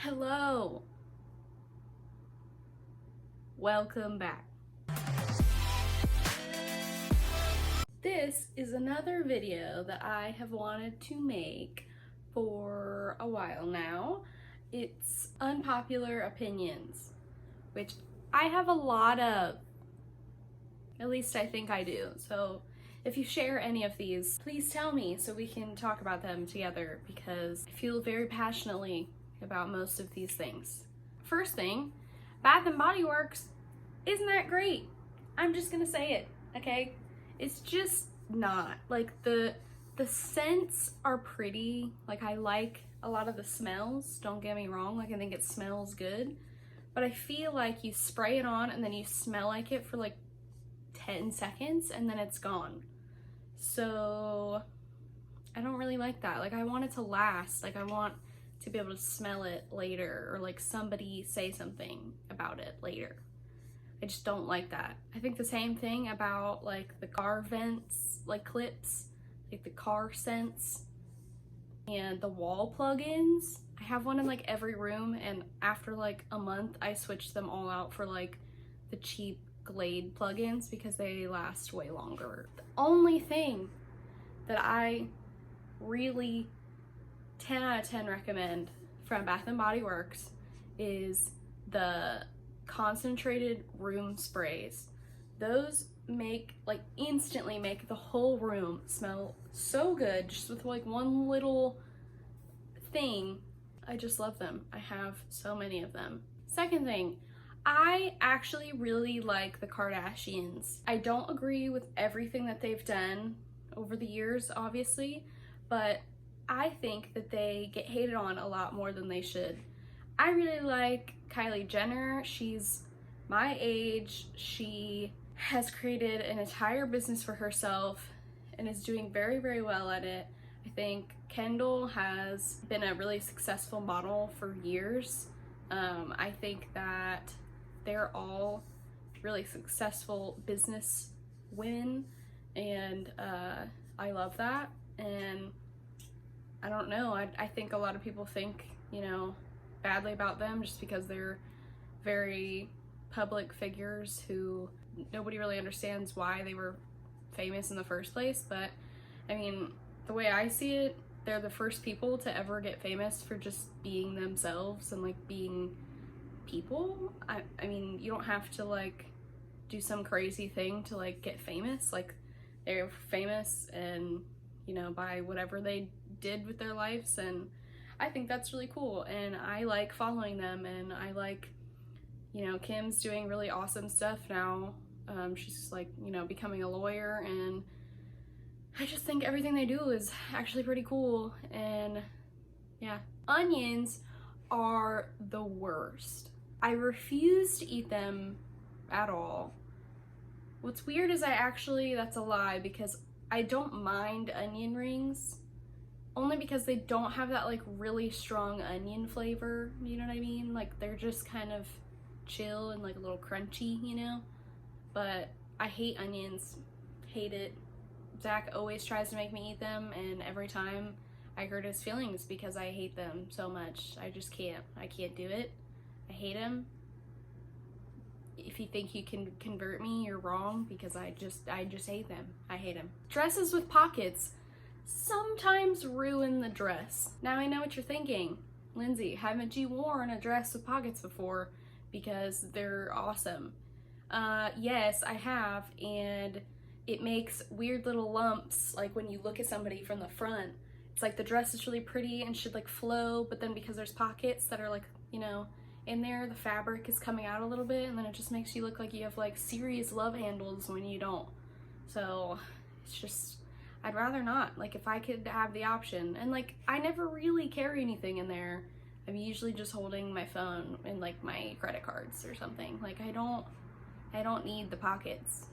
Hello. Welcome back. This is another video that I have wanted to make for a while now. It's Unpopular Opinions, which I have a lot of. At least I think I do. So if you share any of these, please tell me so we can talk about them together, because I feel very passionately about most of these things. First thing, Bath and Body Works isn't that great. I'm just gonna say it, okay? It's just not. Like, the scents are pretty. Like, I like a lot of the smells, don't get me wrong. Like, I think it smells good, but I feel like you spray it on and then you smell like it for like 10 seconds and then it's gone. So I don't really like that. Like, I want it to last. Like, I want to be able to smell it later, or like somebody say something about it later. I just don't like that. I think the same thing about like the car vents, like clips, like the car scents, and the wall plugins. I have one in like every room, and after like a month I switched them all out for like the cheap Glade plugins because they last way longer. The only thing that I really 10 out of 10 recommend from Bath and Body Works is the concentrated room sprays. Those instantly make the whole room smell so good, just with like one little thing. I just love them. I have so many of them. Second thing, I actually really like the Kardashians. I don't agree with everything that they've done over the years, obviously, but I think that they get hated on a lot more than they should. I really like Kylie Jenner. She's my age. She has created an entire business for herself and is doing very, very well at it. I think Kendall has been a really successful model for years. I think that they're all really successful business women, and I love that. And I don't know, I think a lot of people think, badly about them just because they're very public figures who nobody really understands why they were famous in the first place. But I mean, the way I see it, they're the first people to ever get famous for just being themselves and like being people. I mean, you don't have to like do some crazy thing to like get famous. Like, they're famous and by whatever they did with their lives, and I think that's really cool, and I like following them, and I like, Kim's doing really awesome stuff now. She's like, becoming a lawyer, and I just think everything they do is actually pretty cool. And yeah, onions are the worst. I refuse to eat them at all. What's weird is that's a lie, because I don't mind onion rings, only because they don't have that like really strong onion flavor, you know what I mean? Like, they're just kind of chill and like a little crunchy, but I hate onions, hate it. Zach always tries to make me eat them, and every time I hurt his feelings because I hate them so much. I just can't. I can't do it. I hate them. If you think you can convert me, you're wrong, because I just hate them. I hate them. Dresses with pockets sometimes ruin the dress. Now I know what you're thinking. Lindsay, haven't you worn a dress with pockets before? Because they're awesome. Yes, I have, and it makes weird little lumps, like when you look at somebody from the front. It's like the dress is really pretty and should like flow, but then because there's pockets that are like, in there, the fabric is coming out a little bit, and then it just makes you look like you have like serious love handles when you don't. So it's just, I'd rather not. Like, if I could have the option, and like, I never really carry anything in there. I'm usually just holding my phone and like my credit cards or something. Like, I don't need the pockets.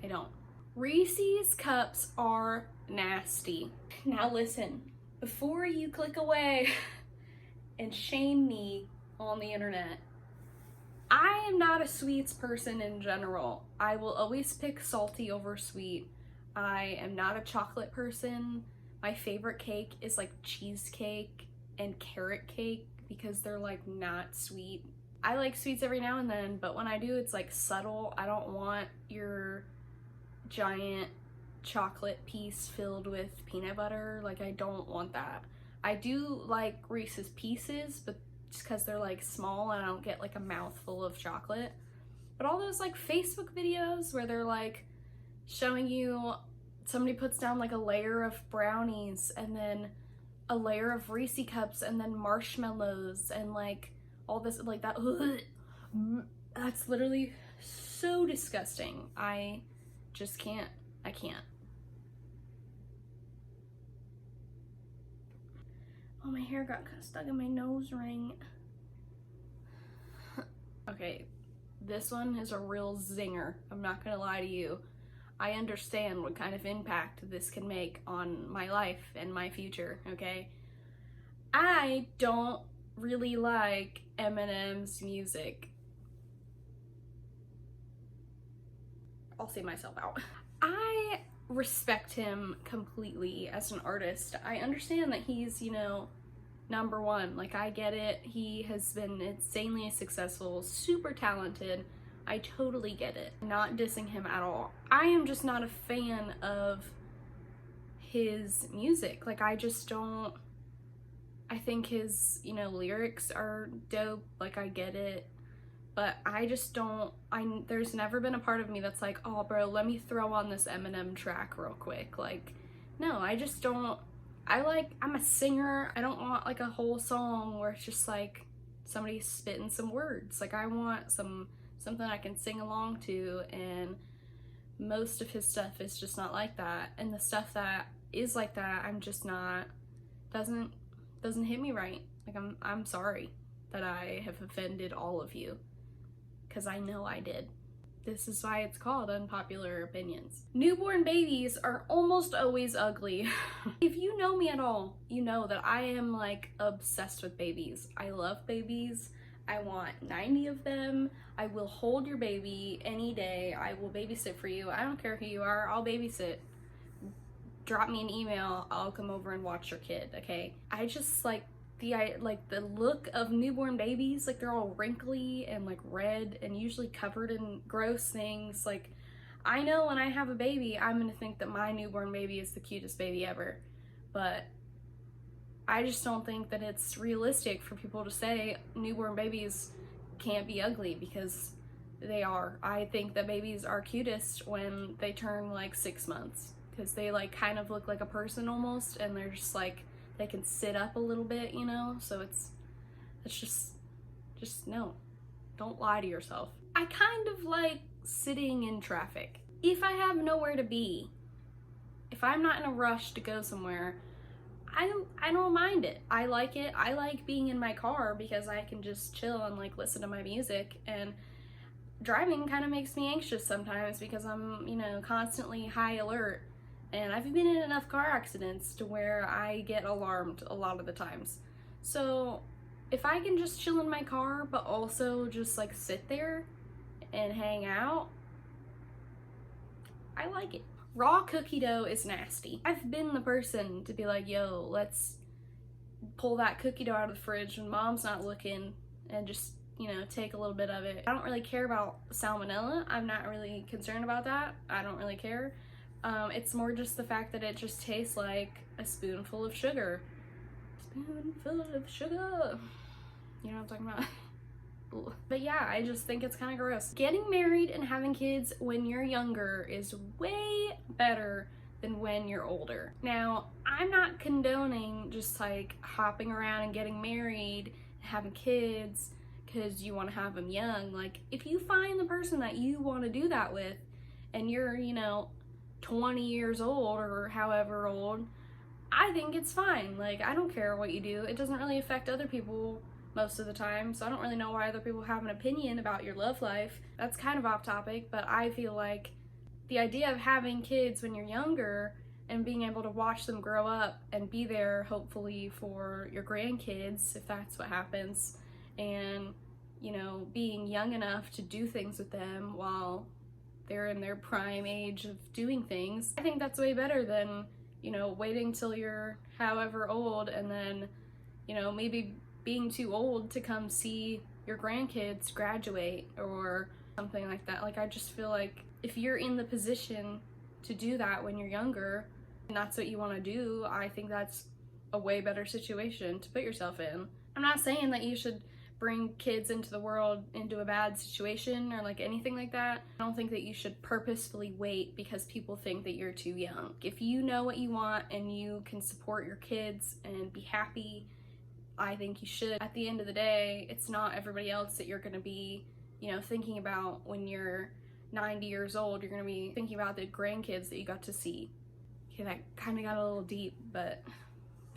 I don't. Reese's cups are nasty. Now listen, before you click away and shame me on the internet, I am not a sweets person in general. I will always pick salty over sweet. I am not a chocolate person. My favorite cake is like cheesecake and carrot cake because they're like not sweet. I like sweets every now and then, but when I do, it's like subtle. I don't want your giant chocolate piece filled with peanut butter. Like, I don't want that. I do like Reese's Pieces, but just because they're like small and I don't get like a mouthful of chocolate. But all those like Facebook videos where they're like showing you, somebody puts down like a layer of brownies and then a layer of Reese cups and then marshmallows and like all this, like that, that's literally so disgusting. I just can't. I can't. Oh, my hair got stuck in my nose ring. Okay, this one is a real zinger. I'm not gonna lie to you. I understand what kind of impact this can make on my life and my future, okay? I don't really like Eminem's music. I'll see myself out. I respect him completely as an artist. I understand that he's, you know, number one. Like, I get it. He has been insanely successful, super talented. I totally get it. Not dissing him at all. I am just not a fan of his music. Like, I just don't, I think his, you know, lyrics are dope. Like, I get it. But I just don't, there's never been a part of me that's like, oh bro, let me throw on this Eminem track real quick. Like, no, I just don't, I'm a singer. I don't want like a whole song where it's just like somebody spitting some words. Like, I want something I can sing along to, and most of his stuff is just not like that. And the stuff that is like that, I'm just not, doesn't hit me right. Like, I'm sorry that I have offended all of you, because I know I did. This is why it's called Unpopular Opinions. Newborn babies are almost always ugly. If you know me at all, you know that I am like obsessed with babies. I love babies. I want 90 of them. I will hold your baby any day. I will babysit for you. I don't care who you are, I'll babysit. Drop me an email, I'll come over and watch your kid, okay? I just like the look of newborn babies. Like, they're all wrinkly and like red and usually covered in gross things. Like, I know when I have a baby, I'm gonna think that my newborn baby is the cutest baby ever, but I just don't think that it's realistic for people to say newborn babies can't be ugly, because they are. I think that babies are cutest when they turn like 6 months, because they like kind of look like a person almost, and they're just like, they can sit up a little bit, you know? So it's just no, don't lie to yourself. I kind of like sitting in traffic. If I have nowhere to be, if I'm not in a rush to go somewhere, I don't mind it. I like it. I like being in my car because I can just chill and like listen to my music, and driving kind of makes me anxious sometimes because I'm, you know, constantly high alert. And I've been in enough car accidents to where I get alarmed a lot of the times. So if I can just chill in my car, but also just like sit there and hang out, I like it. Raw cookie dough is nasty. I've been the person to be like, yo, let's pull that cookie dough out of the fridge when mom's not looking and just, you know, take a little bit of it. I don't really care about salmonella. I'm not really concerned about that. I don't really care. It's more just the fact that it just tastes like a spoonful of sugar. Spoonful of sugar. You know what I'm talking about? But yeah, I just think it's kind of gross. Getting married and having kids when you're younger is way better than when you're older. Now, I'm not condoning just like hopping around and getting married and having kids because you want to have them young. Like, if you find the person that you want to do that with and you're, you know, 20 years old or however old, I think it's fine. Like, I don't care what you do. It doesn't really affect other people most of the time, so I don't really know why other people have an opinion about your love life. That's kind of off topic, but I feel like the idea of having kids when you're younger and being able to watch them grow up and be there hopefully for your grandkids, if that's what happens, and, you know, being young enough to do things with them while they're in their prime age of doing things, I think that's way better than, you know, waiting till you're however old and then, you know, maybe being too old to come see your grandkids graduate or something like that. Like, I just feel like if you're in the position to do that when you're younger and that's what you want to do, I think that's a way better situation to put yourself in. I'm not saying that you should bring kids into the world into a bad situation or like anything like that. I don't think that you should purposefully wait because people think that you're too young. If you know what you want and you can support your kids and be happy, I think you should. At the end of the day, it's not everybody else that you're gonna be, you know, thinking about when you're 90 years old. You're gonna be thinking about the grandkids that you got to see. Okay, that kind of got a little deep, but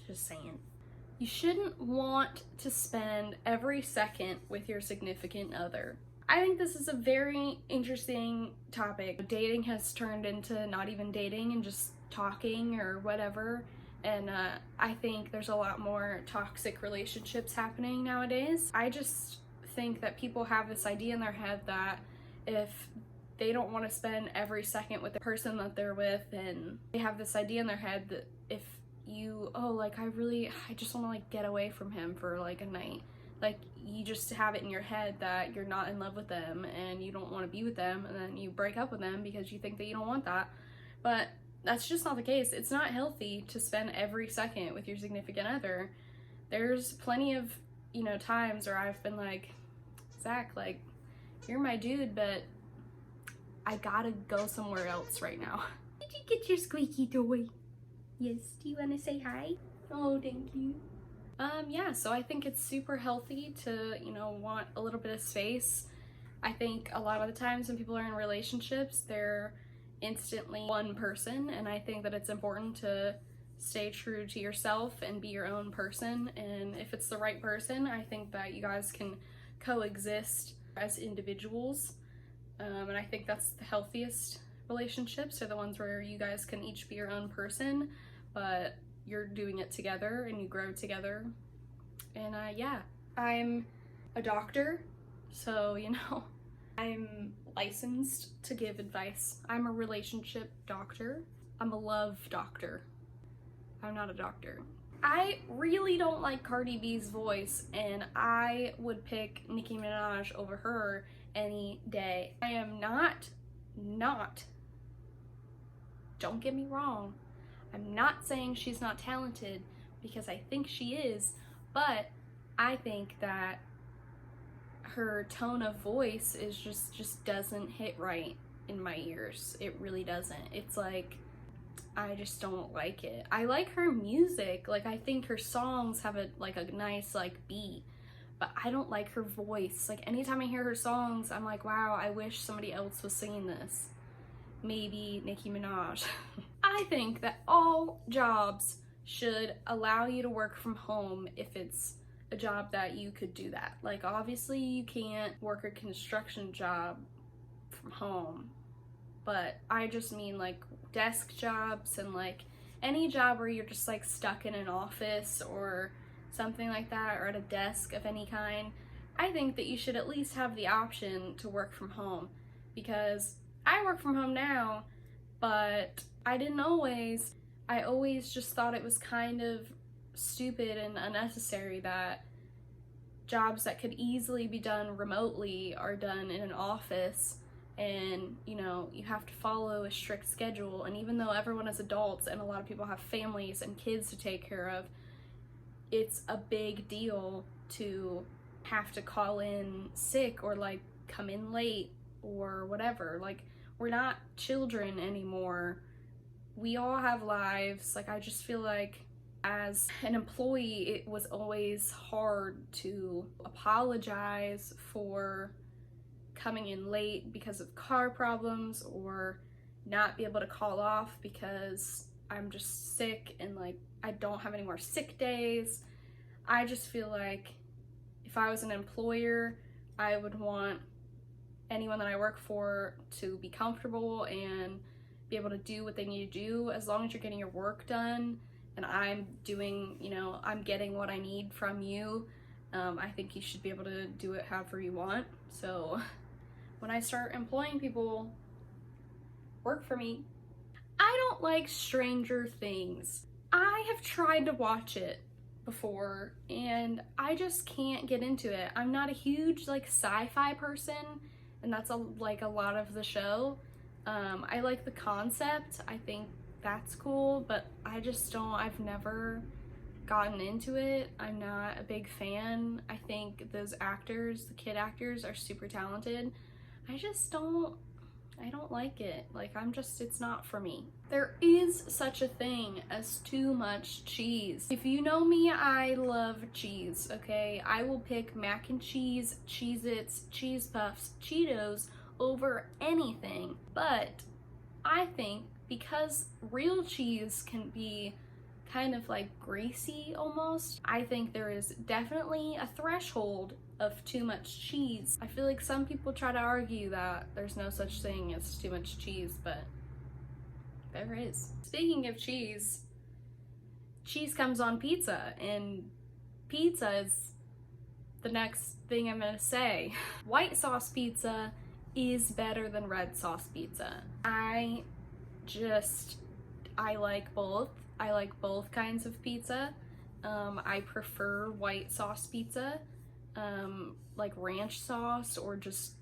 just saying. You shouldn't want to spend every second with your significant other. I think this is a very interesting topic. Dating has turned into not even dating and just talking or whatever. And I think there's a lot more toxic relationships happening nowadays. I just think that people have this idea in their head that if they don't want to spend every second with the person that they're with, and they have this idea in their head that if you, oh, like, I just want to like get away from him for like a night. Like, you just have it in your head that you're not in love with them and you don't want to be with them, and then you break up with them because you think that you don't want that. But that's just not the case. It's not healthy to spend every second with your significant other. There's plenty of, you know, times where I've been like, Zach, like, you're my dude, but I gotta go somewhere else right now. Did you get your squeaky toy? Yes, do you want to say hi? Oh, thank you. Yeah, so I think it's super healthy to, you know, want a little bit of space. I think a lot of the times when people are in relationships, they're instantly one person, and I think that it's important to stay true to yourself and be your own person. And if it's the right person, I think that you guys can coexist as individuals. And I think that's the healthiest relationships are the ones where you guys can each be your own person, but you're doing it together and you grow together. And yeah, I'm a doctor, so, you know, I'm licensed to give advice. I'm a relationship doctor. I'm a love doctor. I'm not a doctor. I really don't like Cardi B's voice, and I would pick Nicki Minaj over her any day. I am not, don't get me wrong, I'm not saying she's not talented, because I think she is, but I think that her tone of voice is just doesn't hit right in my ears. It really doesn't. It's like, I just don't like it. I like her music. Like, I think her songs have a nice like beat, but I don't like her voice. Like, anytime I hear her songs, I'm like, wow, I wish somebody else was singing this. Maybe Nicki Minaj. I think that all jobs should allow you to work from home if it's a job that you could do that. Like, obviously you can't work a construction job from home, but I just mean like desk jobs and like any job where you're just like stuck in an office or something like that, or at a desk of any kind. I think that you should at least have the option to work from home, because I work from home now, but I didn't always. I always just thought it was kind of stupid and unnecessary that jobs that could easily be done remotely are done in an office, and, you know, you have to follow a strict schedule. And even though everyone is adults and a lot of people have families and kids to take care of, it's a big deal to have to call in sick or like come in late or whatever. Like, we're not children anymore. We all have lives. Like, I just feel like as an employee, it was always hard to apologize for coming in late because of car problems, or not be able to call off because I'm just sick and like I don't have any more sick days. I just feel like if I was an employer, I would want anyone that I work for to be comfortable and be able to do what they need to do. As long as you're getting your work done and I'm doing, you know, I'm getting what I need from you, I think you should be able to do it however you want. So when I start employing people, work for me. I don't like Stranger Things. I have tried to watch it before, and I just can't get into it. I'm not a huge like sci-fi person, and that's like a lot of the show. I like the concept, I think that's cool, but I just don't, I've never gotten into it. I'm not a big fan. I think those actors, the kid actors, are super talented. I don't like it. Like, it's not for me. There is such a thing as too much cheese. If you know me, I love cheese, okay? I will pick mac and cheese, Cheez-Its, Cheese Puffs, Cheetos over anything. But I think because real cheese can be kind of like greasy almost, I think there is definitely a threshold of too much cheese. I feel like some people try to argue that there's no such thing as too much cheese, but there is. Speaking of cheese, cheese comes on pizza, and pizza is the next thing I'm gonna say. White sauce pizza is better than red sauce pizza. I like both. I like both kinds of pizza. I prefer white sauce pizza, like ranch sauce or just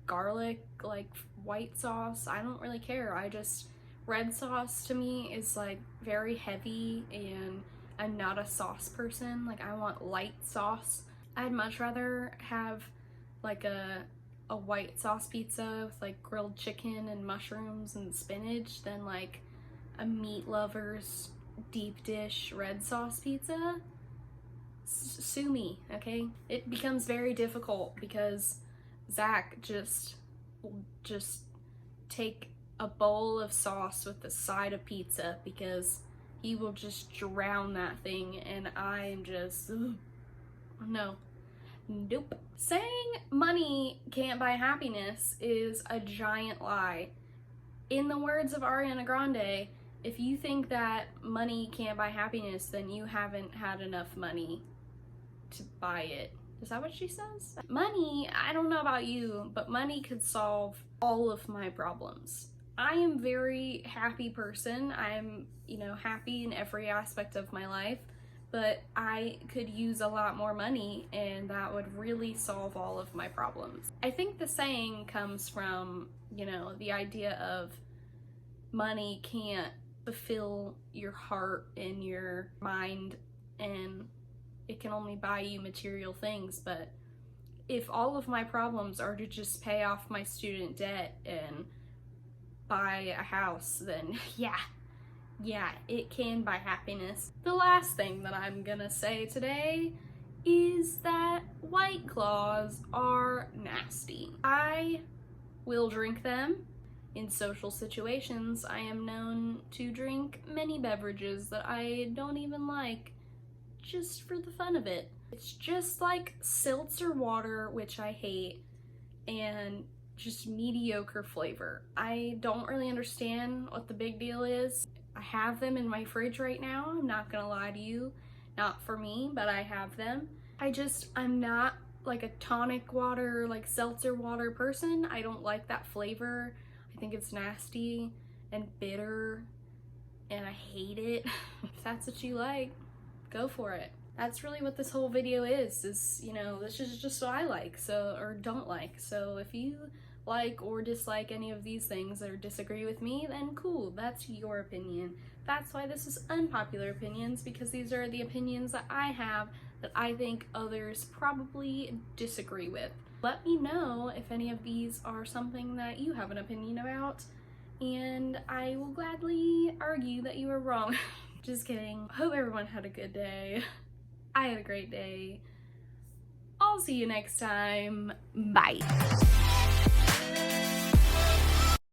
garlic, like white sauce. I don't really care. Red sauce to me is like very heavy, and I'm not a sauce person. Like, I want light sauce. I'd much rather have like a white sauce pizza with like grilled chicken and mushrooms and spinach than like a meat lover's deep dish red sauce pizza. Sue me, okay? It becomes very difficult because Zach will just take a bowl of sauce with the side of pizza because he will just drown that thing, and I am just, no. Nope. Saying money can't buy happiness is a giant lie. In the words of Ariana Grande, if you think that money can't buy happiness, then you haven't had enough money to buy it. Is that what she says? Money, I don't know about you, but money could solve all of my problems. I am a very happy person. I'm, happy in every aspect of my life, but I could use a lot more money, and that would really solve all of my problems. I think the saying comes from, the idea of money can't fulfill your heart and your mind, and it can only buy you material things. But if all of my problems are to just pay off my student debt and buy a house, then yeah, it can buy happiness. The last thing that I'm gonna say today is that White Claws are nasty. I will drink them. In social situations, I am known to drink many beverages that I don't even like, just for the fun of it. It's just like seltzer water, which I hate, and just mediocre flavor. I don't really understand what the big deal is. I have them in my fridge right now, I'm not gonna lie to you. Not for me, but I have them. I'm not like a tonic water, like seltzer water person. I don't like that flavor. I think it's nasty and bitter, and I hate it. If that's what you like, go for it. That's really what this whole video is, this is just what I like, or don't like. So if you like or dislike any of these things or disagree with me, then cool, that's your opinion. That's why this is Unpopular Opinions, because these are the opinions that I have that I think others probably disagree with. Let me know if any of these are something that you have an opinion about, and I will gladly argue that you are wrong. Just kidding. Hope everyone had a good day. I had a great day. I'll see you next time. Bye.